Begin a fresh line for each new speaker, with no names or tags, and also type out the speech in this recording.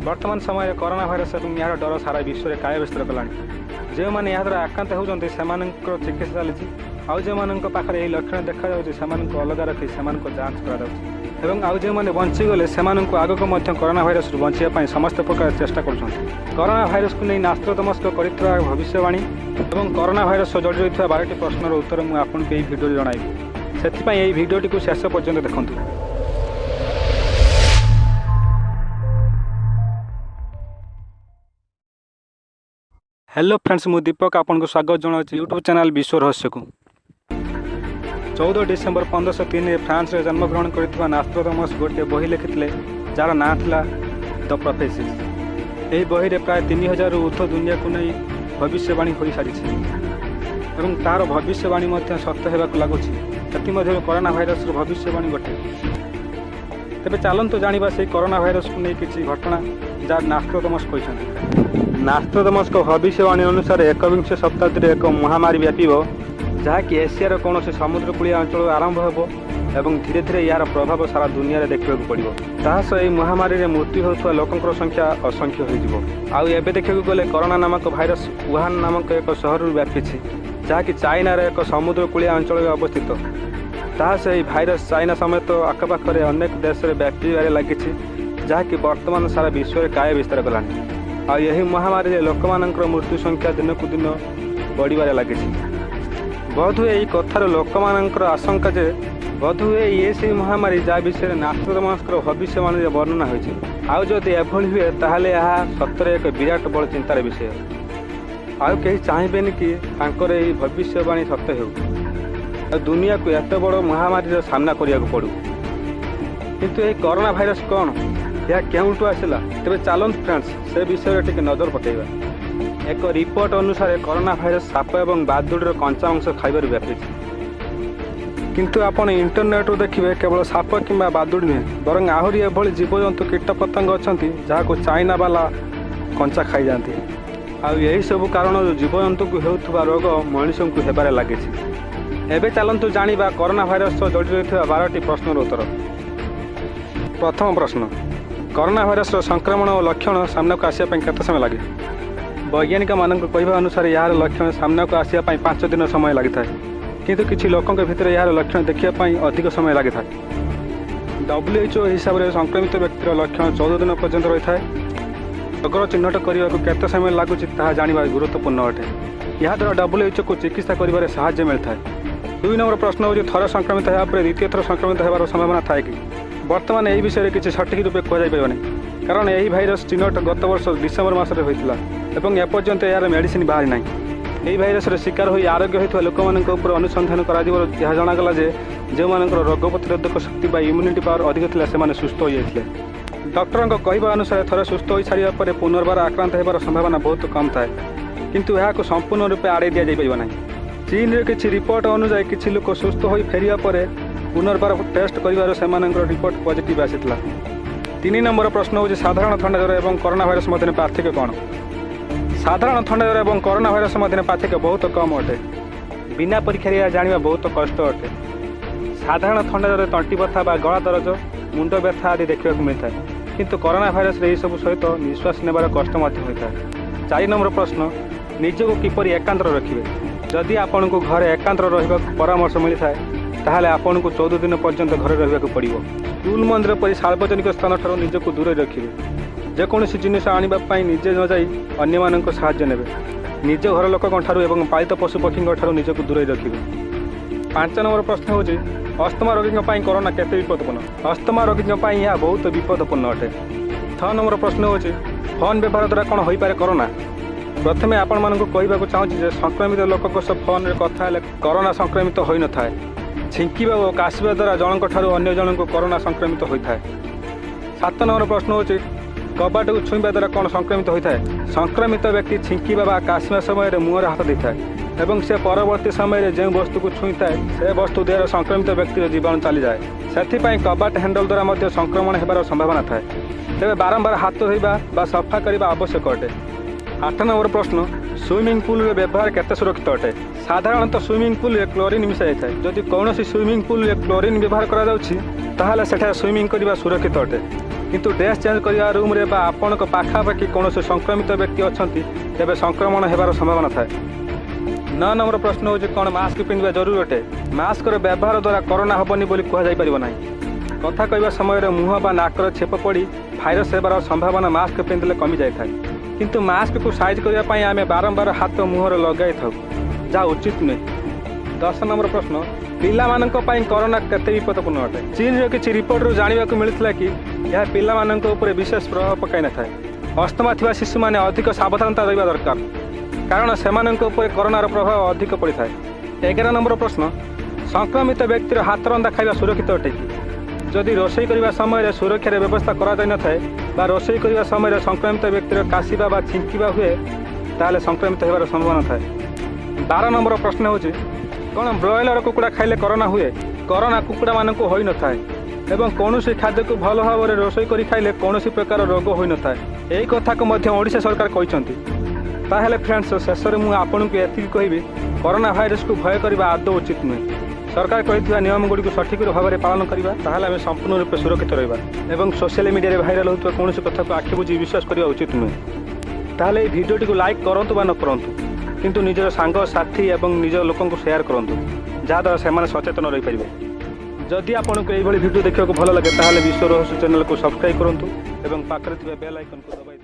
वर्तमान समय corona virus और यार डर सारा विश्व में काय विस्तार कला जो मैंने याद्वारा आक्रांत होती चिकित्सा चली आउ जो पाखे यही लक्षण देखा अलग रखी से जांच कर जो मैंने बंचीगले से आग को कोरोना भाइरस बचाई समस्त प्रकार चेष्टा कर कोरोना भाइरस को नहीं नास्त्रतमस्क कर भविष्यवाणी और कोरोना भाइरस जड़ित होता 12टी प्रश्नर उत्तर मुझे आपको यही भिडियो जनइबी से भिडियोटी को शेष पर्यंत देखूँ। हेलो फ्रेंड्स, मु दीपक आपन को स्वागत जनाऊँ यूट्यूब चैनल विश्व रहस्य को। 14 डिसेम्बर 1503 फ्रांस में जन्मग्रहण कर नास्ट्रोडामस गोटे बही लिखिते जार ना था द प्रोफेसिस। यही बही में प्राय 3000 ऊर्ध्व दुनिया को नहीं भविष्यवाणी हो सारी और तार भविष्यवाणी सत्य होगा लगुच से कोरोना भाइरस भविष्यवाणी गोटे। तेज चलतु जाना से कोरोना भाइरस को नहीं किसी घटना जार नास्ट्रोडामस कहते। नास्ट्रोडामस को भविष्यवाणी अनुसार 21 शताब्दी में एक महामारी व्यापी जहाँकि एशियार कौन से समुद्रकूलीय अंचल आरंभ हो एवं धीरे धीरे यार प्रभाव सारा दुनिया रे देखा पड़ो। तासह यह महामारी में मृत्यु होता लोकों संख्या असंख्य हो देखा गले कोरोना नामक भाइरस वुहान नामक एक सहर व्यापी जहाँकि चाइनार एक समुद्रकूलीय अंचल में अवस्थित। तासह यह भाइरस चाइना समेत आखपाखे अनेक देश में व्यापार लगी जहाँकि वर्तमान सारा विश्व में काय विस्तार कलानी। यही महामारी लोक मृत्यु संख्या दिन को दिन बढ़वे लगी। बोधहुए यही कथार लोक आशंका जे बोधहुए ये से महामारी जहाँ विषय नास्ट्रोडामस भविष्यवाणी वर्णना होती एभली हुए ताहले सतर एक विराट बड़ चिंतार विषय। आउ कहीं चाहेबेनि कि तांकर यही भविष्यवाणी सत्य हो दुनिया को एत बड़ महामारी सामना करने को पड़ू। किंतु यही कोरोना भाइरस कौन यह क्योंठू आसला तेज चलत फ्रेंड्स से विषय टी नजर पकेबा। एक रिपोर्ट अनुसार कोरोना भाइरस साप और बादुड़ीर कंचा अंश खाइबार व्यापी। किंतु आपण इंटरनेट देखिए केवल साप कि बादुड़ी नुहे बरं आहरी एभली जीवजंतु कीट पतंग अच्छा जहाँ चाइना वाला कंचा खाई जाती। यही सब कारण जीवजंतु को होता रोग मनुष्य को हेबार लगी। एबे चलतु जानिबा कोरोना भाइरस जड़ित 12टी प्रश्नर उत्तर। प्रथम प्रश्न, कोरोना भाइरस संक्रमण और लक्षण सामना को आसापी केते समय लगे? वैज्ञानिक मान कहवा अनुसार यार लक्षण सामना को आसापी 5 दिन समय लगी था, किंतु किसी लोकों के भितर यार लक्षण देखापी अधिक समय लगी था। WHO हिसाब से संक्रमित व्यक्तिर लक्षण 14 दिन पर्यंत रही है। रोगर चिन्हट करने को केते समय लगुच जाना गुरुत्वपूर्ण अटे। यह द्वारा WHO को चिकित्सा कर साहाय्य मिलता है। 2 नंबर प्रश्न हो थर संक्रमित होगा द्वितीय थर संक्रमित होबार संभावना थाए कि? वर्तमान यही विषय में किसी सठिक रूपे कहुनी कारण यही भाइरस चिन्हट गत वर्ष डिसेम्बर मसरे होता और एपर्यंत यार मेडिसिन बाहरी ना। यही भाइरस शिकार हो आरोग्य होता लोक अनुसंधान करगला जो मान रोग प्रतिरोधक शक्ति इम्यूनिटी पावर अधिक था से सुस्थ हो जाते। डॉक्टर कहवा अनुसार थोड़े सुस्थ हो सारे पुनर्बार आक्रांत होबार संभावना बहुत कम थाए, किंतु यहाँ संपूर्ण रूपे आड़े दि जापर। चीन रे किसी रिपोर्ट अनुसार किसी लोक सुस्थ हो फेरिया पर पुनर्बार टेस्ट कर रिपोर्ट पॉजिटिव आसीला। 3 नंबर प्रश्न हो साधारण थंडा ज्वर और कोरोना भाइरस मध्य पार्थक्य कौन? साधारण थंडा ज्वर और कोरोना भाइरस मध्य पार्थक्य बहुत कम अटे। बिना परीक्षा जाना बहुत कष्ट अटे। साधारण थंडा ज्वर तंटी बथा गला दरज मुंड व्यथा आदि देखा मिलता है, किंतु कोरोना भाइरस यही सब सहित निश्वास नेबार कष्ट होता है। 4 नंबर प्रश्न, निजको किपरि एकांत रखिए? जदि आपन को घरे एकांत रहिबा परामर्श मिलता है ताहले आपन को 14 दिन पर्यंत घरे रहिबाकु पड़िबो। स्कूल मंदिर परि सार्वजनिक स्थान ठारू निजको दूर रखिए। जेकोसी जिनिस आनिबा पई निजे न जाई अन्य मानक सहाय्य नेबे। निज घर लोकन ठारू एवं पालित पशु पक्षी ठारू निजको दूर रखिए। 5 नंबर प्रश्न होची अस्थमा रोगी पई कोरोना केते विपदपूर्ण? अस्थमा रोगी पई यह बहुत विपदपूर्ण अटे। 6 नंबर प्रश्न होची फोन व्यवहार द्वारा कौन हो पारे कोरोना? प्रथमे आपण मानक कहवाक चाहूँगी संक्रमित लोक फोन में कथा कोरोना संक्रमित हो न था। छिंकिबा और काशिबा द्वारा जनक ठारू अन्य जन को कोरोना संक्रमित होता है। 7 नंबर प्रश्न होची कबाट को छुईबा द्वारा कौन संक्रमित होता है? संक्रमित व्यक्ति छिंकिबा काशिबा समय मुहर हाथ देता है और से परवर्ती समय जो वस्तु को छुई था से वस्तु देह संक्रमित व्यक्तिर जीवाणु चली जाए। से कबाट हैंडल द्वारा संक्रमण होबार संभावना थाए। तेज बारंबार हाथ धोवा सफा करने आवश्यक अटे। 8 नंबर प्रश्न, स्विमिंग पूल रे व्यवहार केते सुरक्षित अटे? साधारणतः स्विमिंग पूल रे क्लोरीन मिसाई थाए। जदि कौन स्विमिंग पूल रे क्लोरीन व्यवहार करा जाउछि ताहाले सेठा स्विमिंग करबा सुरक्षित अटे, किंतु ड्रेस चेंज करवा रूम रे बा आपन पाखापाखि कौन संक्रमित व्यक्ति अच्छा तेज संक्रमण होबार संभावना थाए। 9 नंबर प्रश्न हूँ कौन मास्क पिंधा जरूरी अटे। मास्क व्यवहार द्वारा कोरोना हेनी बोली कहुपर ना। कथा कहवा समय मुह बा नाकर छेप पड़ी भाइरस होबार संभावना मास्क पिंधिले कमी जाए। किंतु मास्क को साइज करने आम बारंबार हाथ मुहर लगे था जहाँ उचित नुहे। 10 नंबर प्रश्न पिला कोरोना केते विपदपूर्ण अटे। चीन किसी रिपोर्ट जानवा मिलता कि यह पिला विशेष प्रभाव पकाई न था। अस्थमा थिबा शिशु माने अधिक सावधानता रहिबा दरकार कारण सेमानंक ऊपर कोरोनार प्रभाव अधिक पड़ता है। 11 नंबर प्रश्न संक्रमित व्यक्तिर हाथ रंधा खाଇବା सुरक्षित अटे कि। जदि रोषेई करने समय सुरक्षार व्यवस्था करा न थाए बा रोषेई करने समय संक्रमित व्यक्तिर काशिबा बा छिंकिबा हुए ताले संक्रमित होबार संभावना थाए। 12 नंबर प्रश्न होची कौन ब्रॉयलर कुकुड़ा खाइले कोरोना हुए। कोरोना कुकुड़ा मानक होई न थाए एवं कौन खाद्य को भल भाव में रोषेई कर खाइले कौन प्रकार रोग होई न थाए। यही कथा को मध्य ओडिशा सरकार कहते। ताहेले फ्रेंड्स शेष में मुझे आपन को एति कहबी कोरोना भाइरस को भय करने आदौ उचित नुहे। सरकार कही नियम गुड़ी सठिक भाव में पालन करवा ताहले आम संपूर्ण रूप सुरक्षित रहा एवं सोशल मीडिया भाइराल होता कौन कथा को आखि बुझी विश्वास करने उचित नुहे। ताहले ये भिडियोटी को लाइक करूँ बा न करूँ किंतु निजर सांग साथी एवं निज लोक शेयर करूँ जहाद्वारा से सचेतन रही पारे। जदि आपको यही भिडियो देखा भल लगे ताहले विश्व रहस्य चैनल को सब्सक्राइब करूँ और पाखरे बेल आइकन को दबाई।